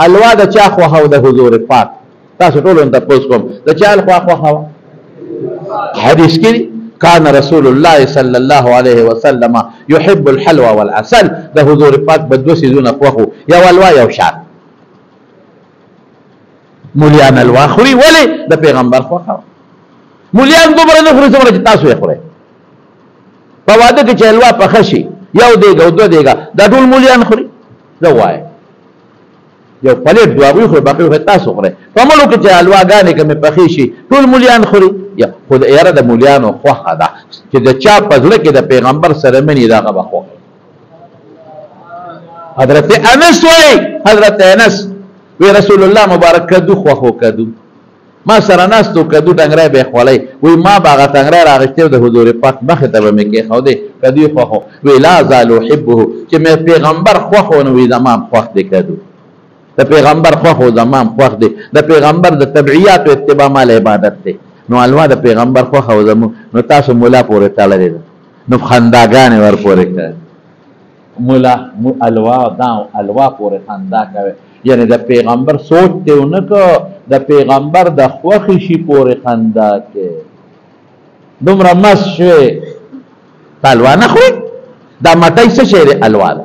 الوا د چا خوښه او د حضور پاک تاسو ټول ته پوس کوم د چا خوښه حدیث کې كان رسول الله صلى الله عليه وسلم يحب الحلوى والعسل د حضور پاک بدو سيزونه خوښو یو الوا یو شات مولیان الوا خوري ولی د پیغمبر خوښه مولیان دومره نه خوري څومره چې تاسو یې خورئ په واده کې چې الوا پخه شي یو دیګه او دوه دیګه دا ټول مولیان خوري زه وایم یو پلیټ دوه خوري باقي خو تاسو خورئ په ملک کې چې الواګانې کومې پخې شي ټول مولیان خوري یا خو د یاره د مولیانو خوښه ده چې د چا په زړه کې د پیغمبر سره مینې دغه به خوښه حضرت انس وایي حضرت انس وی رسول الله مبارک کدو خوښو کدو ما سره ناستو کدو ډنګری به یې خوړی وی ما به هغه ټنګری راغېستی و د حضور پاک مخې ته به مې کېښودی کدو یې خوښو وی لا زال احبه چې مې پیغمبر خوښو نو وی زما هم خوښ دی کدو د پیغمبر خوښو زما هم خوښ دی د پیغمبر د تبعیاتو اتباع مال عبادت دی نو الوا د پیغمبر خوښه زمو نو تاسو مولا پورې تړلې ده نو خنداګانې ور پورې کړئ مولا الوا دا الوا پورې خندا کوي یعنی د پیغمبر سوچ دی نه کو د پیغمبر د خوښې شي پورې خندا کې دومره مس شوی الوا نه خوري دا مټۍ څه شی دی الوا ده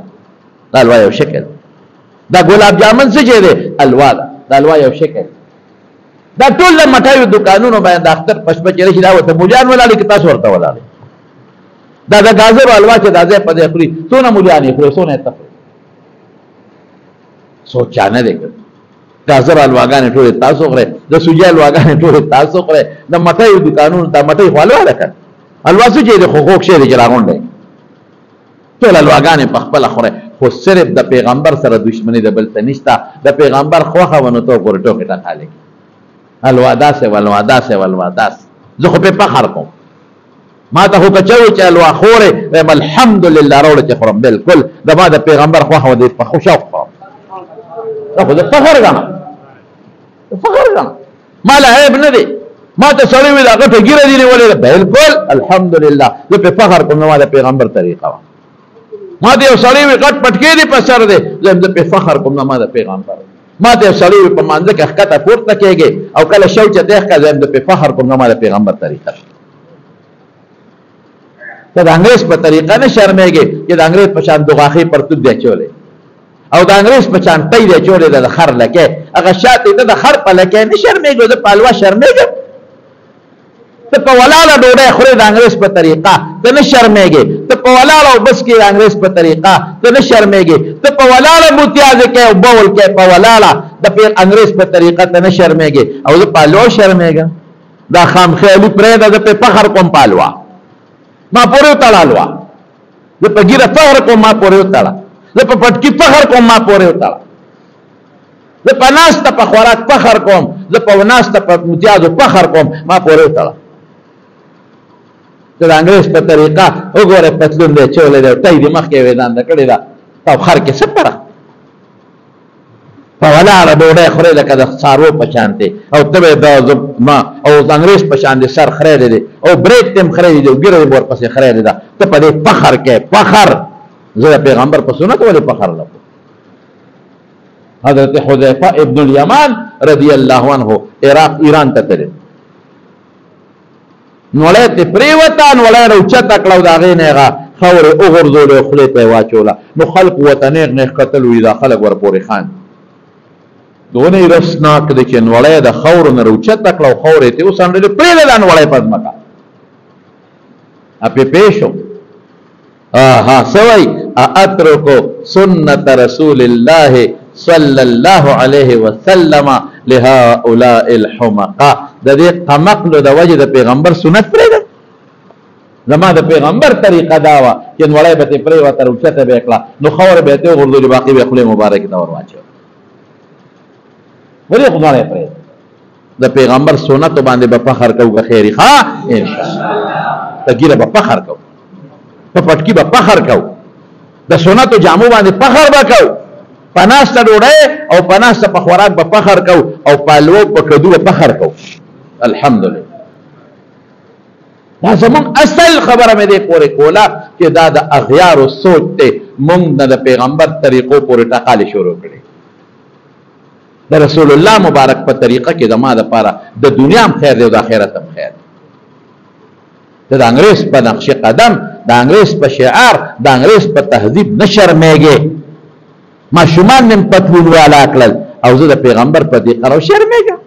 دا الوا یو شکل دا ګلاب جامن څه شی دی الوا ده دا الوا یو شکل دا ټول د مټایو دکانونو باندې د اختر پشپه چې راشي دا ورته مولیان ولاړې که تاسو ورته ولاړې دا د ګازرو حلوا چې دا ځای په ځای خوري څونه مولیان یې خوري څونه یې ته خوري سوچا نه دی کړی ګازر حلواګانې ټولې تاسو خورئ د سوجي حلواګانې ټولې تاسو خورئ د مټیو دکانونو دا مټۍ خو حلوا ده که حلوا څه شی دی خو خوږ شی دی چې راغونډی ټول حلواګانې په خپله خورئ خو صرف د پیغمبر سره دشمني د بل څه نشته د پیغمبر خوښه ونه ته وګورې ټوکې ټکالې الوا داسې والوا داسې والوا داسې زه خو پې فخر کوم ما ته خو که چا وایي چې الوا خورې وایم الحمدلله راوړه چې خورم بلکل زما د پیغمبر خوښه وه د په شوق خورم دا خو د فخر ګڼم فخر ګڼم ما له عیب نه دی ما ته سړی وي دا غټه ګیره دي نیولې ده بلکل الحمدلله زه پې فخر کوم زما د پیغمبر طریقه وه ما ته یو سړی وي غټ پټکې دي په سر دی زه پې فخر کوم زما د پیغمبر ما ته یو سړی وي په مانځه کې ښکته پورته کېږي او کله شوچه دی ښکه زه پې فخر کوم زما د پیغمبر طریقه ته د انګریز په طریقه نه شرمېږي چې د انګریز په شان دوغاښې پرتوب دی اچولی او د انګریز په شان پی دی اچولی د خر لکۍ هغه شاته ته د خر په لکۍ نه شرمېږي زه په حلوا شرمېږم ته په ولاړه ډوډۍ خورې د انګریز په طریقه ته نه شرمېږې ته په ولاړه اوبس کې د انګریز په طریقه ته نه شرمېږې ته په ولاړه موتیازې کوې او بول کوې په ولاړه د انګریز په طریقه ته نه شرمېږې او زه په حلوا شرمېږم دا خامخیالي پرېږده زه پې فخر کوم په حلوا ما پورې وتړه حلوا زه په ګیره فخر کوم ما پورې وتړه زه په پټکي فخر کوم ما پورې وتړه زه په ناسته په خوراک فخر کوم زه په ناسته په متیازو فخر کوم ما پورې وتړه ته د انګریز په طریقه وګوره پتلون دی چولی دی ټی دې مخکې ویدانده کړې ده په خر کې څه فرق په ولاړه ډوډۍ خورې لکه د څارو په شانتې او ته به ما او د انګریز په شان دې سر خریدی دی او بریک ته هم خریدی دی او ګیره دې ورپسې خریدې ده ته په دې فخر کې فخر زه د پیغمبر په سنت ولې فخر نه کوم حضرت حذیفه ابن الیمان رضی الله عنه ایران ته تللی نوړی ترې پرېوته نوړی یې راوچته کړه او د هغې نه هغه خاورې وغورځولې او خولې ته یې واچوله نو خلق ورته نیغ نیغ کتل وي دا خلک ورپورې خاندي دونه یې رسناک دی چې نوړی د خاورو نه راوچته کړه او خاورې ته یې وڅنډلې پرېږده دا نوړی په ځمکه اپې پوه شو څه وایي اترکو سنت رسول الله صلی الله علیه وسلم لهؤلاء الحمقاء د دې قمقلو د وجې د پیغمبر سنت پرېږدم زما د پیغمبر طریقه دا وه چې نوړی به ترې پرېوته راوچته به یې کړه نو خاورې به یې ترې وغورځولې باقي به یې خولې مبارکې ته ور واچوه ولې خو نوړی پرېږده د پیغمبر سنتو باندې به فخر کوو که خیر ښه انشاءالله په ګیره به فخر کوو په پټکي به فخر کوو د سنتو جامو باندې فخر به کوو په ناسته ډوډۍ او په ناسته په خوراک به فخر کوو او په حلوو په کدو به فخر کوو الحمدلله دا زمونږ اصل خبره مې دې پورې کوله چې دا د اغیارو سوچ دی مونږ نه د پیغمبر طریقو پورې ټکالې شروع کړې د رسول الله مبارک په طریقه کې زما دپاره د دنیا هم خیر دی او د آخرت هم خیر دی. د انګریز په نقش قدم، د انګریز په شعار، د انګریز په تهذیب نه شرمېږې. ماشومان مې پتلون والا کړل او زه د پیغمبر په طریقه شرمېږم.